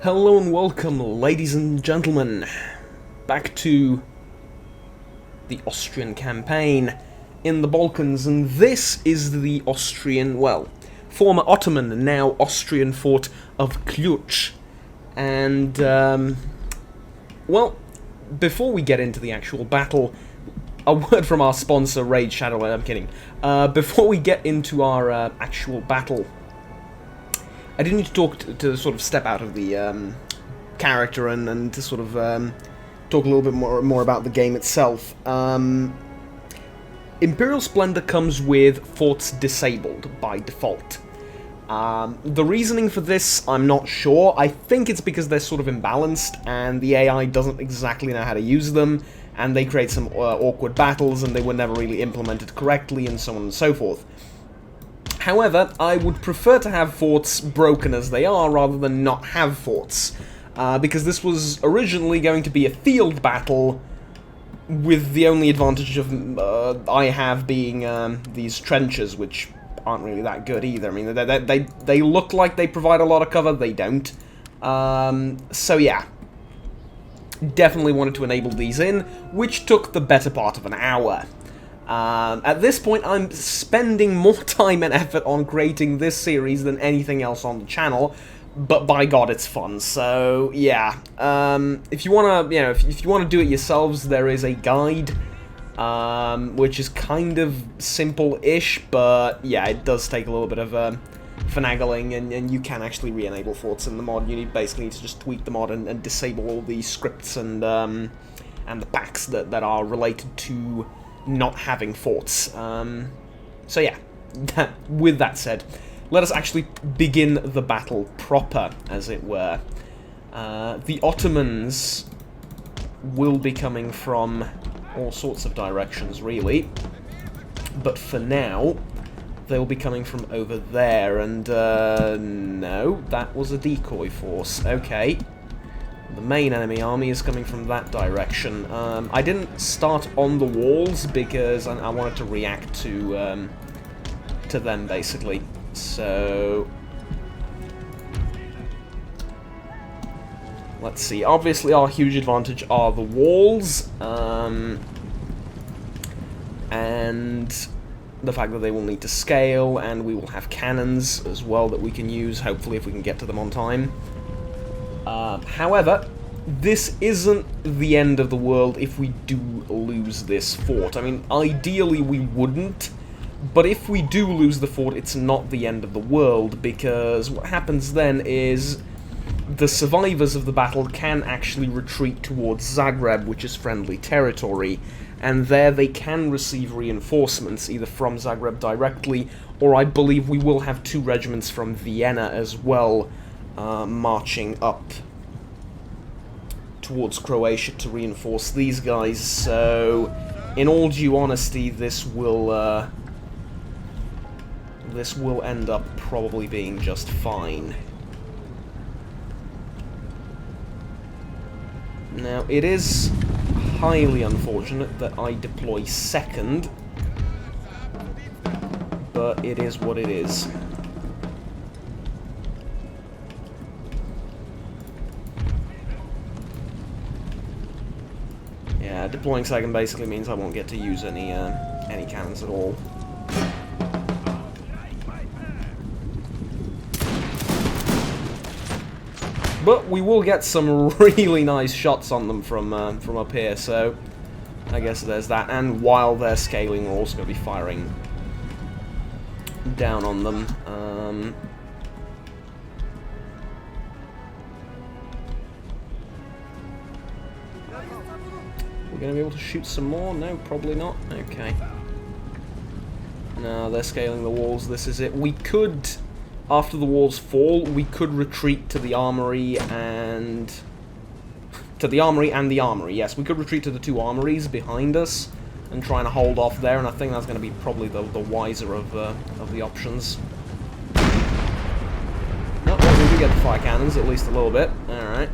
Hello and welcome, ladies and gentlemen, back to the Austrian campaign in the Balkans, and this is the Austrian, well, former Ottoman, now Austrian fort of Cluj. And, well, before we get into the actual battle, a word from our sponsor, Raid Shadow. I'm kidding. Before we get into our actual battle, I do need to talk to sort of step out of the character and to sort of talk a little bit more about the game itself. Imperial Splendour comes with forts disabled by default. The reasoning for this, I'm not sure. I think it's because they're sort of imbalanced and the AI doesn't exactly know how to use them, and they create some awkward battles and they were never really implemented correctly and so on and so forth. However, I would prefer to have forts broken as they are rather than not have forts, because this was originally going to be a field battle with the only advantage of I have being these trenches, which aren't really that good either. I mean, they look like they provide a lot of cover, they don't. So yeah, definitely wanted to enable these in, which took the better part of an hour. At this point, I'm spending more time and effort on creating this series than anything else on the channel, but by God, it's fun. So yeah, if you wanna, if you wanna do it yourselves, there is a guide, which is kind of simple-ish, but yeah, it does take a little bit of finagling, and you can actually re-enable forts in the mod. You basically need to just tweak the mod and disable all the scripts and the packs that are related to not having forts. So yeah, with that said, let us actually begin the battle proper, as it were. The Ottomans will be coming from all sorts of directions, really, but for now, they'll be coming from over there, and no, that was a decoy force. Okay. The main enemy army is coming from that direction. I didn't start on the walls because I wanted to react to them, basically. So let's see. Obviously, our huge advantage are the walls, and the fact that they will need to scale, and we will have cannons as well that we can use, hopefully, if we can get to them on time. However, this isn't the end of the world if we do lose this fort. I mean, ideally we wouldn't, but if we do lose the fort, it's not the end of the world, because what happens then is the survivors of the battle can actually retreat towards Zagreb, which is friendly territory, and there they can receive reinforcements, either from Zagreb directly, or I believe we will have 2 regiments from Vienna as well, marching up towards Croatia to reinforce these guys. So, in all due honesty, this will end up probably being just fine. Now, it is highly unfortunate that I deploy second, but it is what it is. Yeah, deploying second basically means I won't get to use any cannons at all. But we will get some really nice shots on them from up here, so I guess there's that. And while they're scaling, we're also going to be firing down on them. We're going to be able to shoot some more? No, probably not. Okay. No, they're scaling the walls. This is it. We could, after the walls fall, we could retreat to the armory and... to the armory and the armory, yes. We could retreat to the 2 armories behind us and try and hold off there, and I think that's going to be probably the wiser of the options. No, well, we do get the fire cannons, at least a little bit. Alright.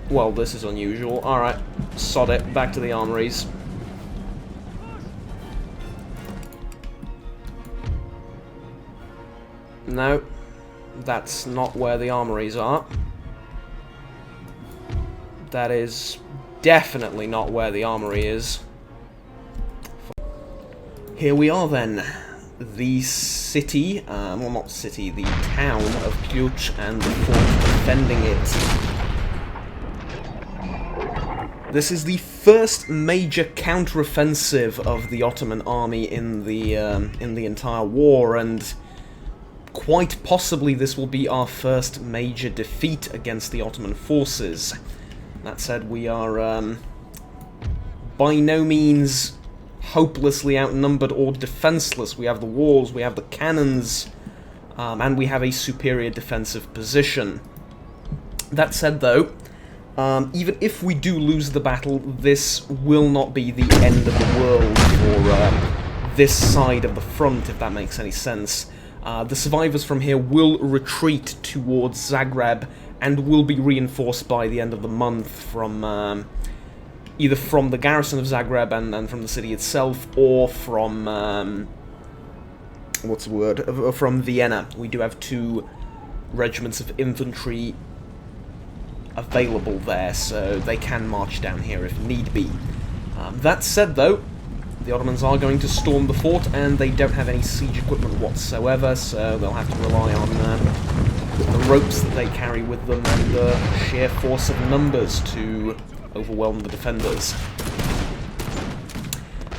Well, this is unusual. Alright, sod it. Back to the armories. No, that's not where the armories are. That is definitely not where the armory is. Here we are then. The city, well not city, the town of Cluj and the fort defending it. This is the first major counteroffensive of the Ottoman army in the entire war, and quite possibly this will be our first major defeat against the Ottoman forces. That said, we are by no means hopelessly outnumbered or defenseless. We have the walls, we have the cannons, and we have a superior defensive position. That said, though, even if we do lose the battle, this will not be the end of the world for this side of the front, if that makes any sense. The survivors from here will retreat towards Zagreb and will be reinforced by the end of the month from either from the garrison of Zagreb and from the city itself, or from what's the word? From Vienna. We do have 2 regiments of infantry available there, so they can march down here if need be. That said, though, the Ottomans are going to storm the fort, and they don't have any siege equipment whatsoever, so they'll have to rely on the ropes that they carry with them and the sheer force of numbers to overwhelm the defenders.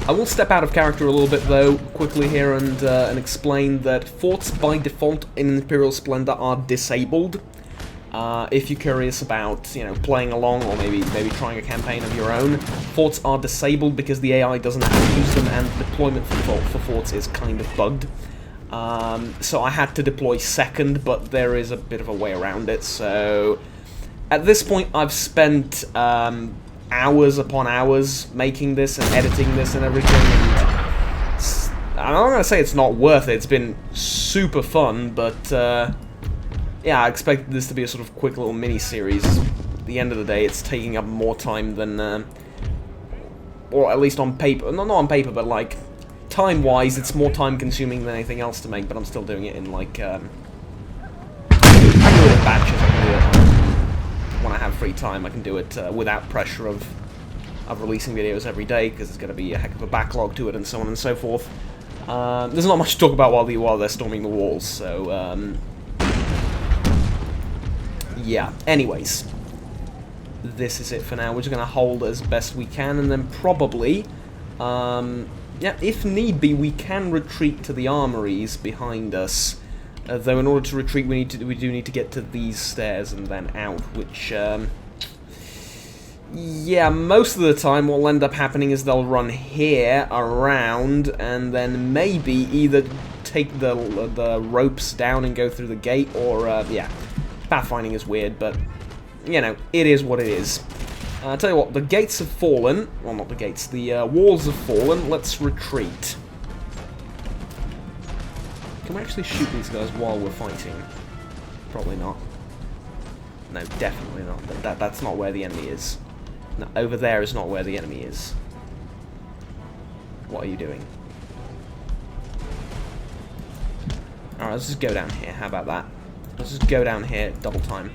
I will step out of character a little bit, though, quickly here and explain that forts by default in Imperial Splendour are disabled. If you're curious about, you know, playing along or maybe trying a campaign of your own, forts are disabled because the AI doesn't know how to use them, and the deployment for forts is kind of bugged. So I had to deploy second, but there is a bit of a way around it. So at this point, I've spent hours upon hours making this and editing this and everything. And I'm not gonna say it's not worth it. It's been super fun, but yeah, I expected this to be a sort of quick little mini-series. At the end of the day, it's taking up more time than, or at least on paper, not on paper, but like, time-wise, it's more time-consuming than anything else to make, but I'm still doing it in, like, I can do it in batches. I can do it when I have free time. I can do it without pressure of releasing videos every day, because there's going to be a heck of a backlog to it, and so on and so forth. There's not much to talk about while they're storming the walls, so, yeah, anyways, this is it for now. We're just going to hold as best we can, and then probably, yeah, if need be, we can retreat to the armories behind us. Though in order to retreat, we do need to get to these stairs and then out, which, yeah, most of the time what will end up happening is they'll run here, around, and then maybe either take the ropes down and go through the gate, or, yeah. Pathfinding is weird, but, you know, it is what it is. I'll tell you what, the gates have fallen. Well, not the gates, the walls have fallen. Let's retreat. Can we actually shoot these guys while we're fighting? Probably not. No, definitely not. That's not where the enemy is. No, over there is not where the enemy is. What are you doing? Alright, let's just go down here. How about that? Let's just go down here, double time.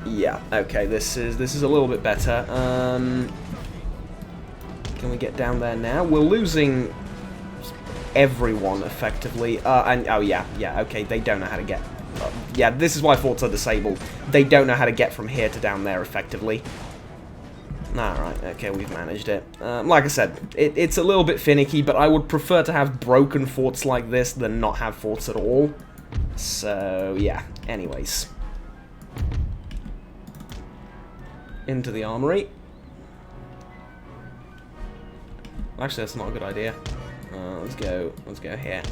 Yeah, okay, this is a little bit better. Can we get down there now? We're losing everyone, effectively. And oh yeah, okay, they don't know how to get... yeah, this is why forts are disabled. They don't know how to get from here to down there, effectively. Alright, okay, we've managed it. Like I said, it's a little bit finicky, but I would prefer to have broken forts like this than not have forts at all. So, yeah, anyways. Into the armory. Actually, that's not a good idea. Let's go here.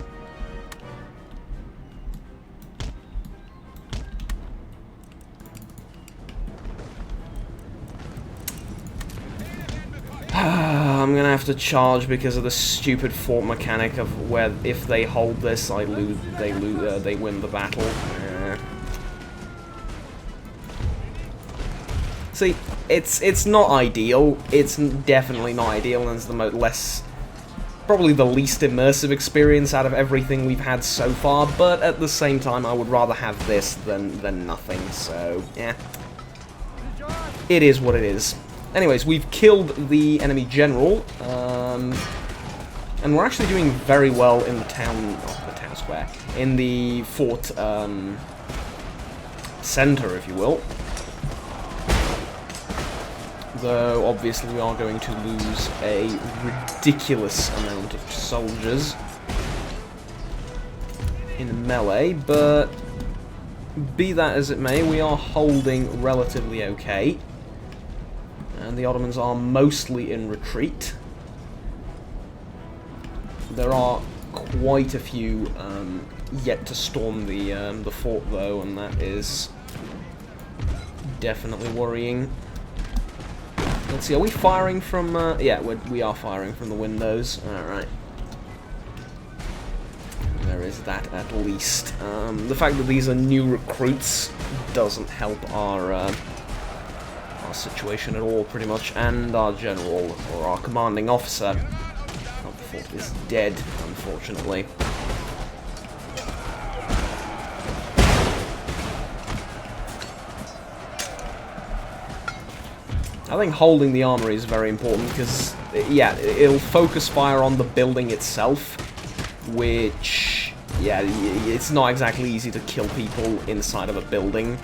I'm gonna have have to charge because of the stupid fort mechanic of where if they hold this, they win the battle. See, it's not ideal. It's definitely not ideal, and it's the probably the least immersive experience out of everything we've had so far. But at the same time, I would rather have this than nothing. So yeah, it is what it is. Anyways, we've killed the enemy general, and we're actually doing very well in the town square, in the fort center, if you will. Though, obviously, we are going to lose a ridiculous amount of soldiers in melee, but be that as it may, we are holding relatively okay. And the Ottomans are mostly in retreat. There are quite a few yet to storm the fort, though, and that is definitely worrying. Let's see, are we firing from... yeah, we are firing from the windows. Alright. There is that, at least. The fact that these are new recruits doesn't help our situation at all, pretty much. And our general, or our commanding officer of the fort, is dead, unfortunately. I think holding the armory is very important because, yeah, it'll focus fire on the building itself, which, yeah, it's not exactly easy to kill people inside of a building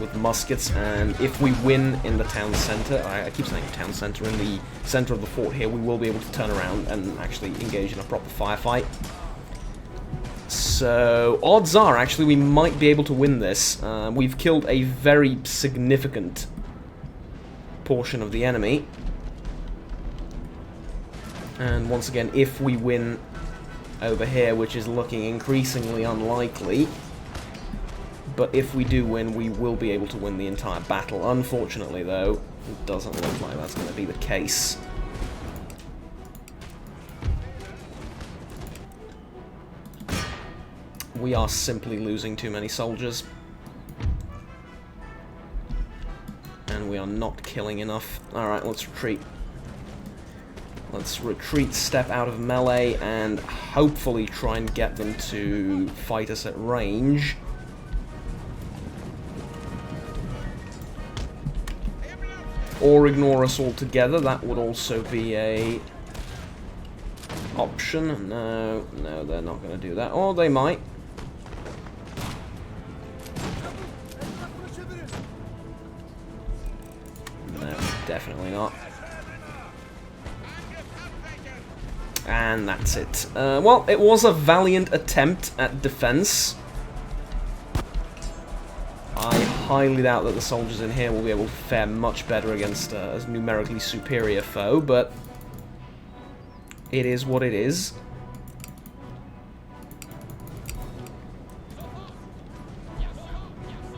with muskets, and if we win in the town center, I keep saying town center, in the center of the fort here, we will be able to turn around and actually engage in a proper firefight. So, odds are, actually, we might be able to win this. We've killed a very significant portion of the enemy, and once again, if we win over here, which is looking increasingly unlikely, but if we do win, we will be able to win the entire battle. Unfortunately, though, it doesn't look like that's going to be the case. We are simply losing too many soldiers. And we are not killing enough. Alright, let's retreat. Let's retreat, step out of melee, and hopefully try and get them to fight us at range. Or ignore us altogether. That would also be a option. No, they're not going to do that. Or they might. Definitely not. And that's it. Well, it was a valiant attempt at defense. I highly doubt that the soldiers in here will be able to fare much better against a numerically superior foe, but it is what it is.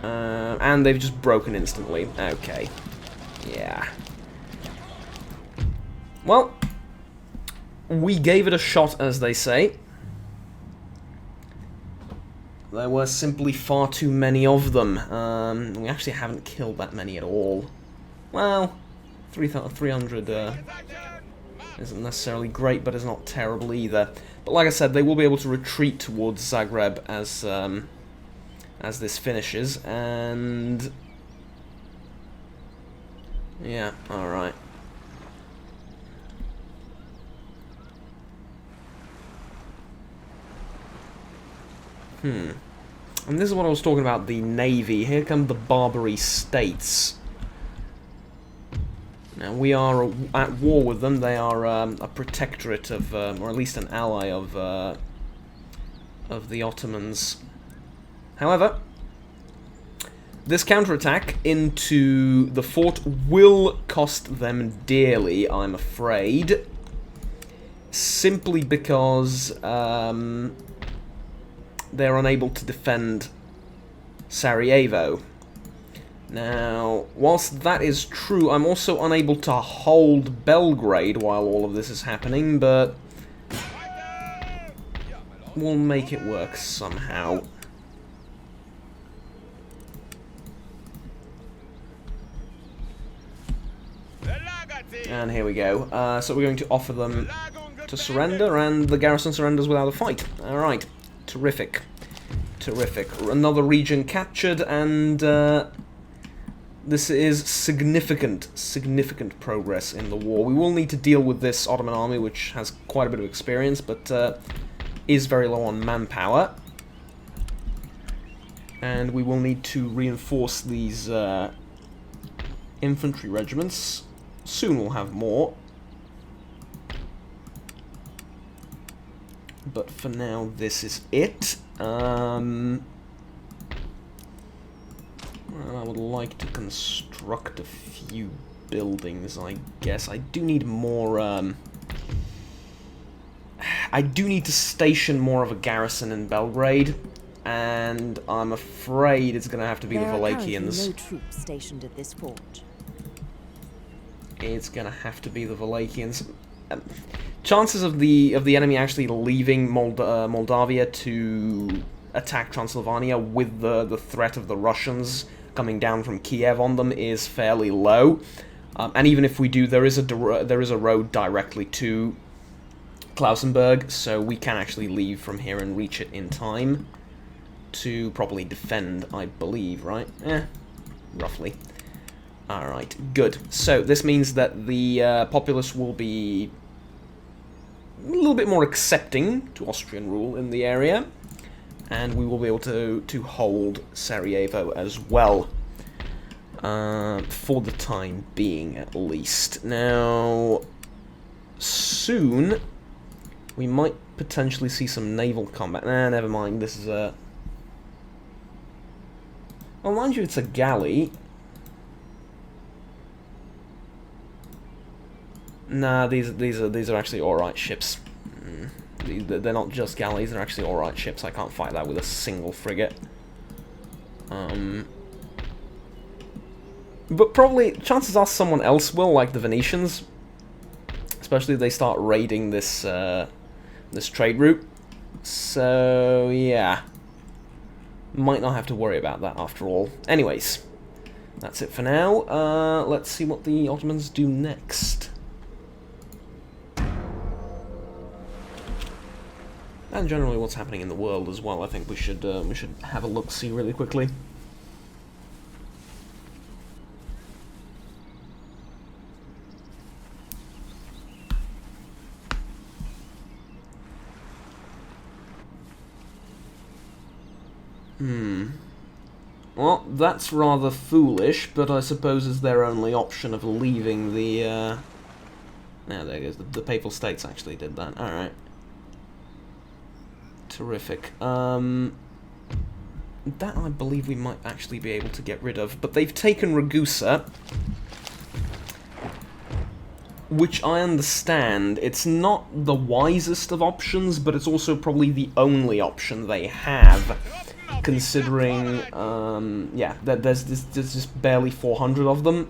And they've just broken instantly. Okay. Yeah. Well, we gave it a shot, as they say. There were simply far too many of them. We actually haven't killed that many at all. Well, 300 isn't necessarily great, but it's not terrible either. But like I said, they will be able to retreat towards Zagreb as this finishes, and yeah, alright. And this is what I was talking about, the Navy. Here come the Barbary States. Now, we are at war with them. They are a protectorate of, or at least an ally of the Ottomans. However, this counterattack into the fort will cost them dearly, I'm afraid. Simply because they're unable to defend Sarajevo. Now, whilst that is true, I'm also unable to hold Belgrade while all of this is happening, but we'll make it work somehow. And here we go. So we're going to offer them to surrender, and the garrison surrenders without a fight. Alright. Terrific. Terrific. Another region captured, and this is significant progress in the war. We will need to deal with this Ottoman army, which has quite a bit of experience, but is very low on manpower. And we will need to reinforce these infantry regiments. Soon we'll have more. But for now, this is it. Well, I would like to construct a few buildings, I guess. I do need more, I do need to station more of a garrison in Belgrade, and I'm afraid it's going to have to be the Wallachians. There are no troops stationed at this fort. It's going to have to be the Wallachians. Chances of the enemy actually leaving Moldavia to attack Transylvania with the threat of the Russians coming down from Kiev on them is fairly low. And even if we do, there is a road directly to Klausenberg, so we can actually leave from here and reach it in time to properly defend, I believe, right? Roughly. Alright, good. So this means that the populace will be a little bit more accepting to Austrian rule in the area, and we will be able to hold Sarajevo as well, for the time being at least. Now, soon we might potentially see some naval combat. Never mind, this is a... Well, mind you, it's a galley. Nah, these are actually alright ships. They're not just galleys, they're actually alright ships. I can't fight that with a single frigate. But probably, chances are someone else will, like the Venetians. Especially if they start raiding this, this trade route. So, yeah. Might not have to worry about that after all. Anyways, that's it for now. Let's see what the Ottomans do next. And generally what's happening in the world as well. I think we should have a look-see really quickly. Well, that's rather foolish, but I suppose it's their only option of leaving the, Now, there goes. The Papal States actually did that. Alright. Terrific. That I believe we might actually be able to get rid of, but they've taken Ragusa, which I understand. It's not the wisest of options, but it's also probably the only option they have, considering, yeah, there's just barely 400 of them.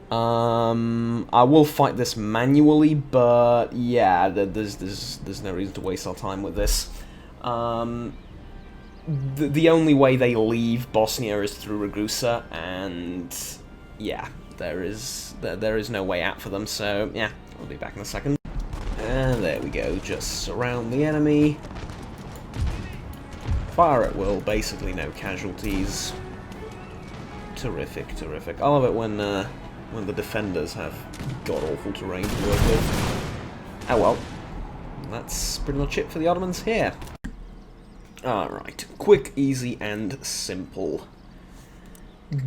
I will fight this manually, but yeah, there's no reason to waste our time with this. The only way they leave Bosnia is through Ragusa, and yeah, there is no way out for them. So yeah, I'll be back in a second. And there we go. Just surround the enemy. Fire at will. Basically, no casualties. Terrific, terrific. I love it when the defenders have god-awful terrain to work with. Oh well. That's pretty much it for the Ottomans here. Alright. Quick, easy, and simple.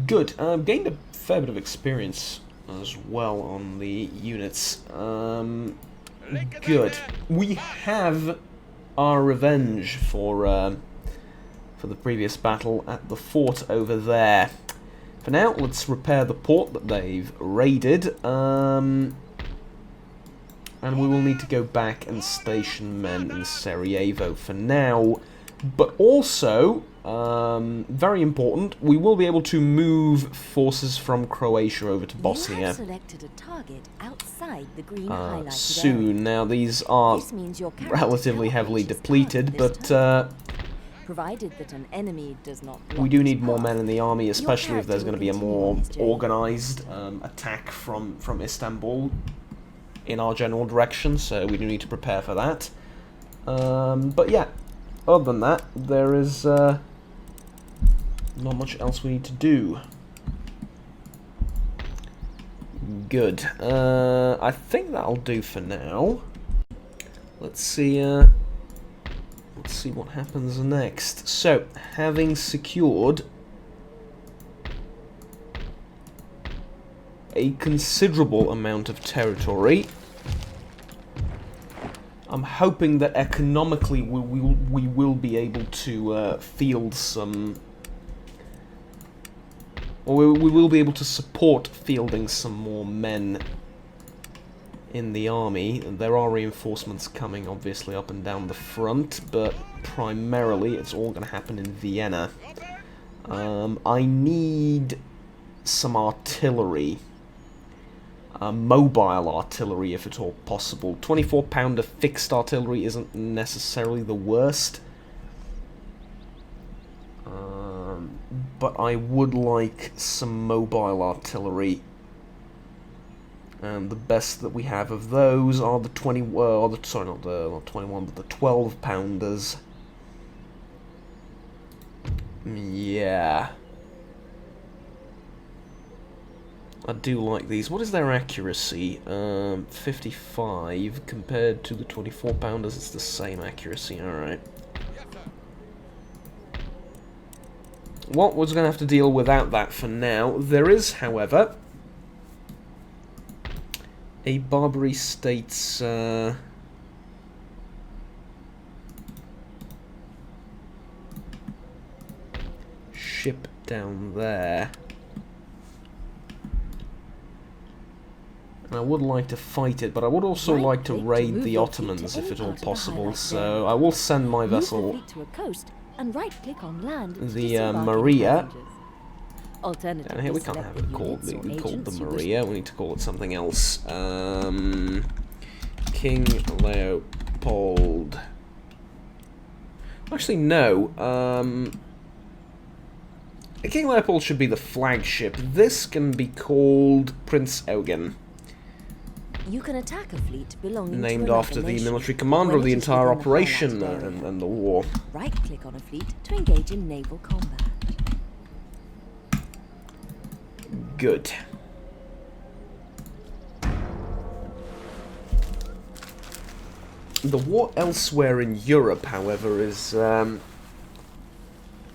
Good. I've gained a fair bit of experience as well on the units. Good. We have our revenge for the previous battle at the fort over there. For now, let's repair the port that they've raided, and we will need to go back and station men in Sarajevo. For now, But also, very important, we will be able to move forces from Croatia over to You Bosnia have selected a target outside the green highlighted soon. area. Now, these are This means your character relatively cannot heavily reach his depleted, target this but turn. Provided that an enemy does not we block do his need more path, men in the army, your especially if there's character going to will be a continue on more his journey. organised attack from Istanbul in our general direction, so we do need to prepare for that. But yeah, other than that, there is not much else we need to do. Good. I think that'll do for now. Let's see what happens next. So, having secured a considerable amount of territory, I'm hoping that economically we will be able to field some... or we will be able to support fielding some more men in the army. There are reinforcements coming, obviously, up and down the front, but primarily it's all going to happen in Vienna. I need some artillery. Mobile artillery, if at all possible. 24-pounder fixed artillery isn't necessarily the worst. But I would like some mobile artillery. And the best that we have of those are the 21, but the 12-pounders. Yeah. I do like these. What is their accuracy? 55 compared to the 24-pounders. It's the same accuracy. Alright. Well, we're just going to have to deal without that for now. There is, however, a Barbary States ship down there. And I would like to fight it, but I would also like to raid the Ottomans if at all possible, so I will send my vessel, the Maria. And here we can't have it called the Maria, we need to call it something else. King Leopold. Actually, no. King Leopold should be the flagship. This can be called Prince Eugen. You can attack a fleet belonging Named to after the military commander of the entire operation and the war. Right-click on a fleet to engage in naval combat. Good. The war elsewhere in Europe, however, is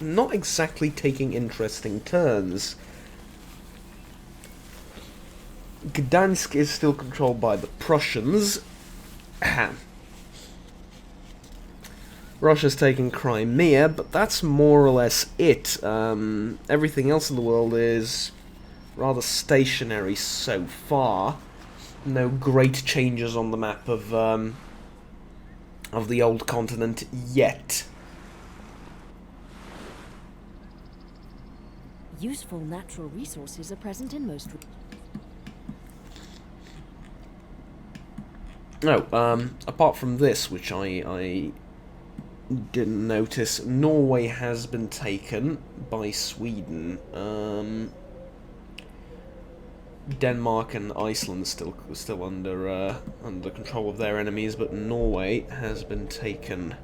not exactly taking interesting turns. Gdansk is still controlled by the Prussians. Russia's taken Crimea, but that's more or less it. Everything else in the world is rather stationary so far. No great changes on the map of the old continent yet. Useful natural resources are present in most. No, apart from this, which I didn't notice, Norway has been taken by Sweden. Denmark and Iceland still under control of their enemies, but Norway has been taken.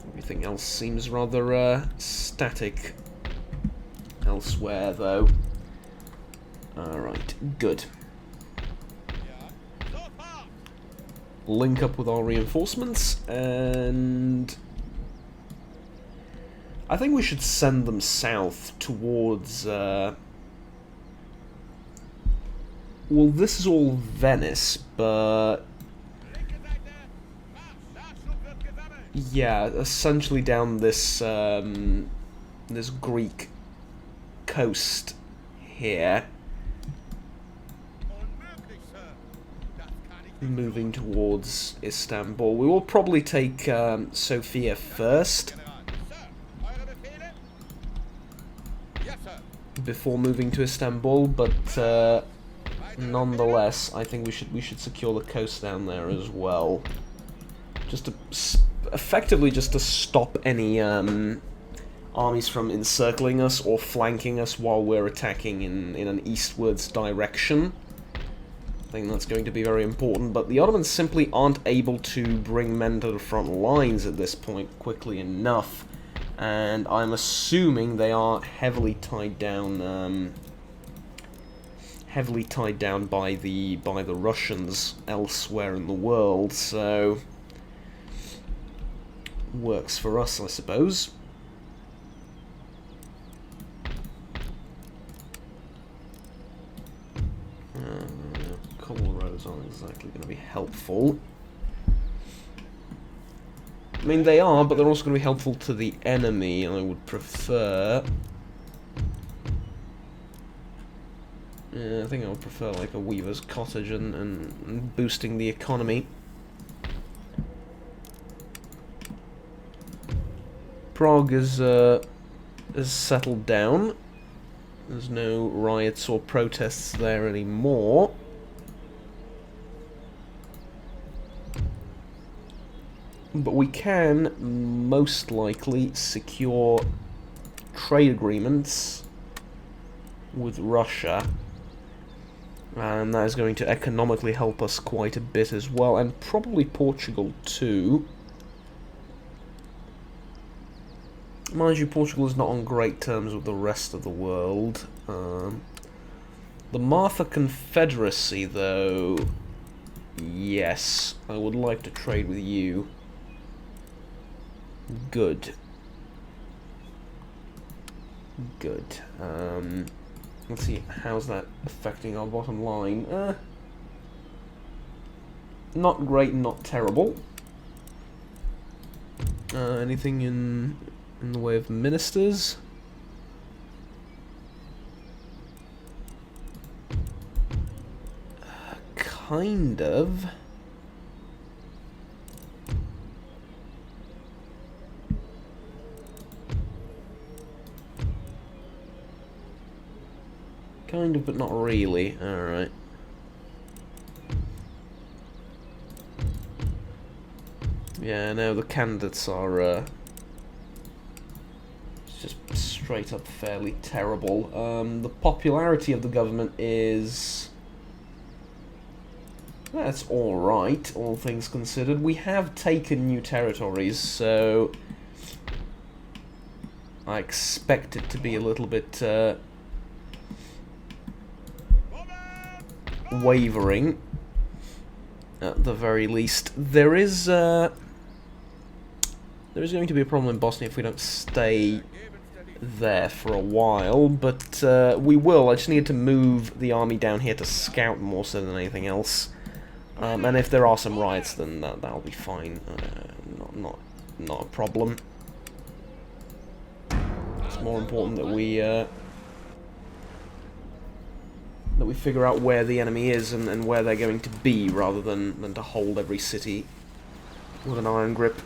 Everything else seems rather static elsewhere, though. Alright, good. Link up with our reinforcements, and I think we should send them south towards, well, this is all Venice, but yeah, essentially down this, this Greek coast here. moving towards Istanbul. We will probably take Sofia first, before moving to Istanbul, but nonetheless, I think we should secure the coast down there as well, just to effectively just to stop any armies from encircling us or flanking us while we're attacking in an eastwards direction. I think that's going to be very important, but the Ottomans simply aren't able to bring men to the front lines at this point quickly enough, and I'm assuming they are heavily tied down by the Russians elsewhere in the world, so works for us, I suppose. Cobble roads aren't exactly going to be helpful. I mean, they are, but they're also going to be helpful to the enemy. I would prefer... I think I would prefer like a weaver's cottage and boosting the economy. Prague is settled down. There's no riots or protests there anymore. But we can most likely secure trade agreements with Russia, and that is going to economically help us quite a bit as well, and probably Portugal too. Mind you, Portugal is not on great terms with the rest of the world. The Martha Confederacy, though, yes, I would like to trade with you. Good. Good. Let's see, how's that affecting our bottom line? Not great, not terrible. Anything in the way of ministers? Kind of. Kind of, but not really. Alright. Yeah, no, the candidates are just straight up fairly terrible. The popularity of the government is... that's alright, all things considered. We have taken new territories, so... I expect it to be a little bit wavering, at the very least. There is going to be a problem in Bosnia if we don't stay there for a while, but we will. I just need to move the army down here to scout more so than anything else. And if there are some riots, then that'll be fine. Not a problem. It's more important that we figure out where the enemy is and where they're going to be, rather than to hold every city with an iron grip.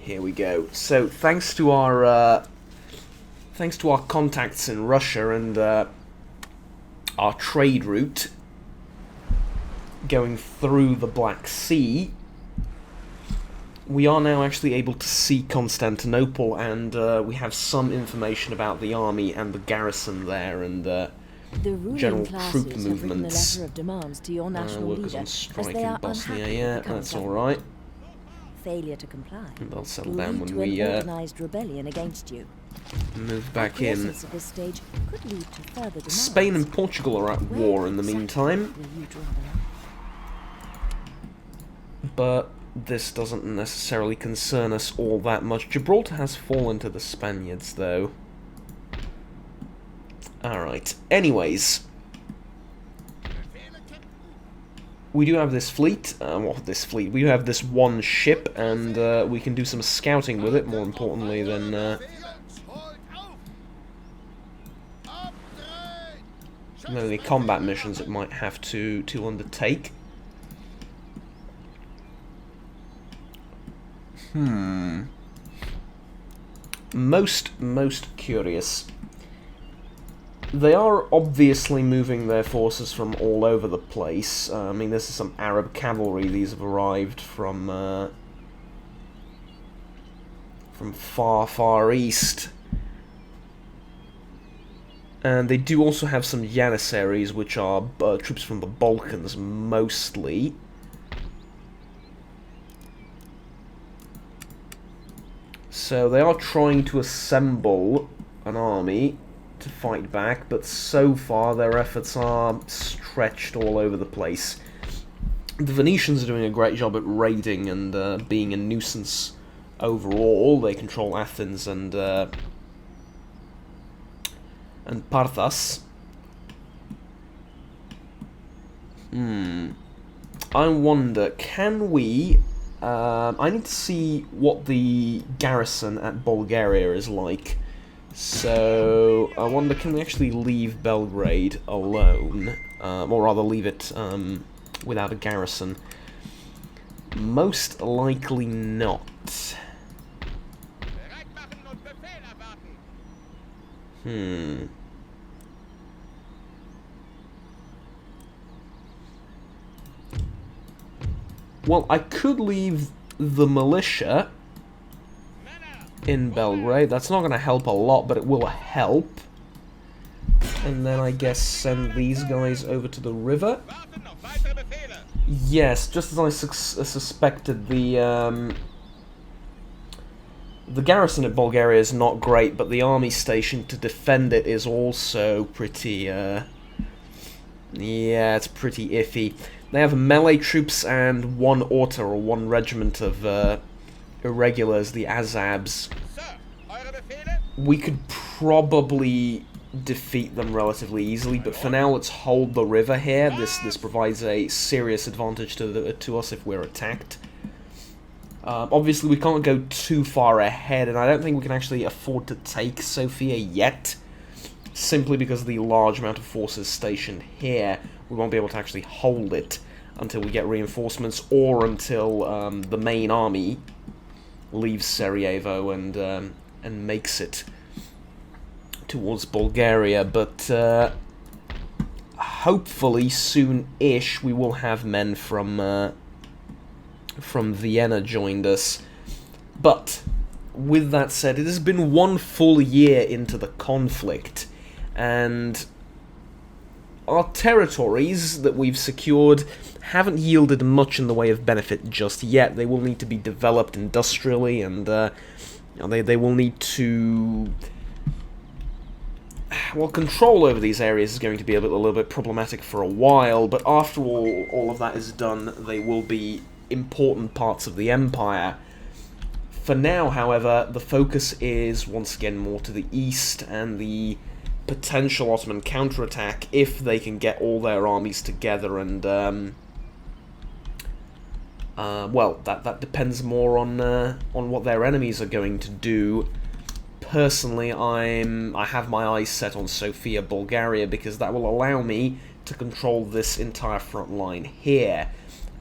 Here we go. So thanks to our contacts in Russia and our trade route going through the Black Sea, we are now actually able to see Constantinople, and we have some information about the army and the garrison there, and general troop movements. Letter of demands to your national Workers leader, on strike as they in are Bosnia, unhappy yeah, with the current that's government. alright. Failure to comply They'll settle will down lead when to we an organized rebellion against you. move back in. Acquiescence at this stage could lead to further demands. Spain and Portugal are at war in the meantime, Will you draw the line? but this doesn't necessarily concern us all that much. Gibraltar has fallen to the Spaniards, though. Alright, anyways. we do have this fleet, we have this one ship, and we can do some scouting with it, more importantly than any combat missions it might have to undertake. Most curious. They are obviously moving their forces from all over the place. I mean, this is some Arab cavalry. These have arrived from far east. And they do also have some Janissaries, which are troops from the Balkans, mostly. So they are trying to assemble an army to fight back, but so far their efforts are stretched all over the place. The Venetians are doing a great job at raiding and being a nuisance overall. They control Athens and Parthas. I wonder, can we... I need to see what the garrison at Bulgaria is like. So, I wonder, can we actually leave Belgrade alone? Or rather, leave it without a garrison? Most likely not. Well, I could leave the militia in Belgrade. That's not going to help a lot, but it will help. And then I guess send these guys over to the river. Yes, just as I suspected, the garrison at Bulgaria is not great, but the army stationed to defend it is also pretty, yeah, it's pretty iffy. They have melee troops and one auto, or one regiment of irregulars, the Azabs. We could probably defeat them relatively easily, but for now let's hold the river here. This provides a serious advantage to us if we're attacked. Obviously we can't go too far ahead, and I don't think we can actually afford to take Sofia yet, simply because of the large amount of forces stationed here. We won't be able to actually hold it until we get reinforcements, or until the main army leaves Sarajevo and makes it towards Bulgaria. But hopefully soon-ish we will have men from Vienna joined us. But with that said, it has been 1 full year into the conflict, and our territories that we've secured haven't yielded much in the way of benefit just yet. They will need to be developed industrially, and they will need to... Well, control over these areas is going to be a little bit problematic for a while, but after all of that is done, they will be important parts of the Empire. For now, however, the focus is once again more to the east, and the potential Ottoman counterattack, if they can get all their armies together, and well, that depends more on what their enemies are going to do. Personally, I have my eyes set on Sofia, Bulgaria, because that will allow me to control this entire front line here.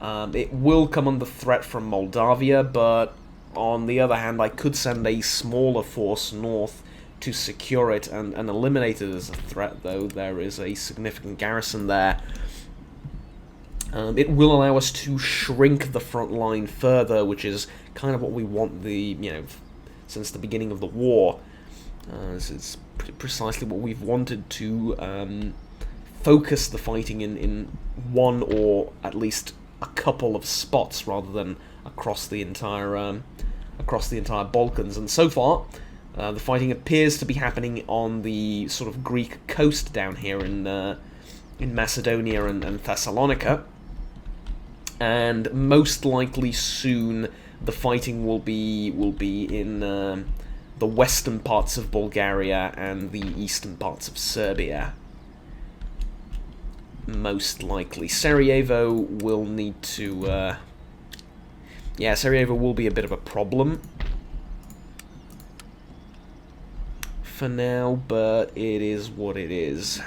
It will come under threat from Moldavia, but on the other hand, I could send a smaller force north to secure it and eliminate it as a threat, though there is a significant garrison there. It will allow us to shrink the front line further, which is kind of what we want since the beginning of the war. It's precisely what we've wanted, to focus the fighting in one or at least a couple of spots rather than across the entire Balkans. And so far, the fighting appears to be happening on the sort of Greek coast down here in Macedonia and Thessalonica, and most likely soon the fighting will be in the western parts of Bulgaria and the eastern parts of Serbia. most likely. Sarajevo will need to... yeah, Sarajevo will be a bit of a problem for now, but it is what it is.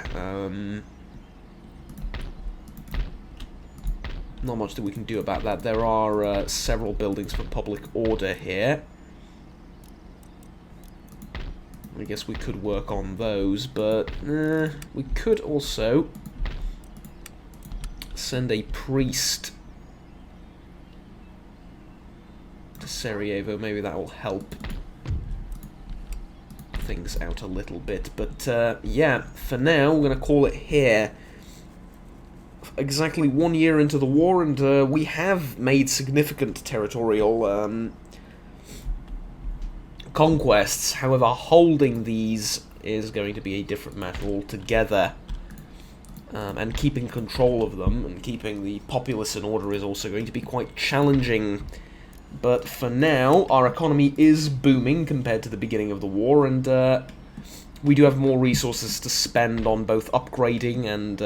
Not much that we can do about that. There are several buildings for public order here. I guess we could work on those, but we could also send a priest to Sarajevo. Maybe that will help things out a little bit. But yeah, for now, we're going to call it here. Exactly 1 year into the war, and we have made significant territorial conquests. However, holding these is going to be a different matter altogether. And keeping control of them and keeping the populace in order is also going to be quite challenging. But for now, our economy is booming compared to the beginning of the war, and we do have more resources to spend on both upgrading and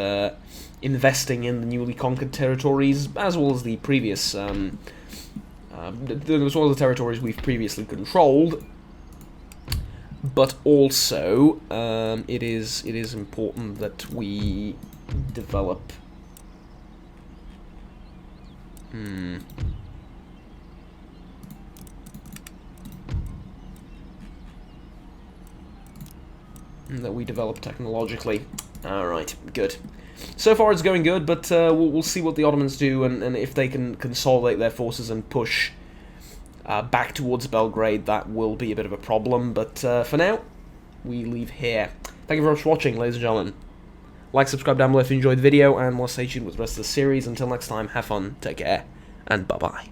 investing in the newly conquered territories, as well as the previous, as well as the territories we've previously controlled. But also, it is important that we develop. That we develop technologically. Alright, good. So far it's going good, but we'll see what the Ottomans do, and if they can consolidate their forces and push back towards Belgrade, that will be a bit of a problem. But for now, we leave here. Thank you very much for watching, ladies and gentlemen. Like, subscribe down below if you enjoyed the video, and we'll stay tuned with the rest of the series. Until next time, have fun, take care, and bye-bye.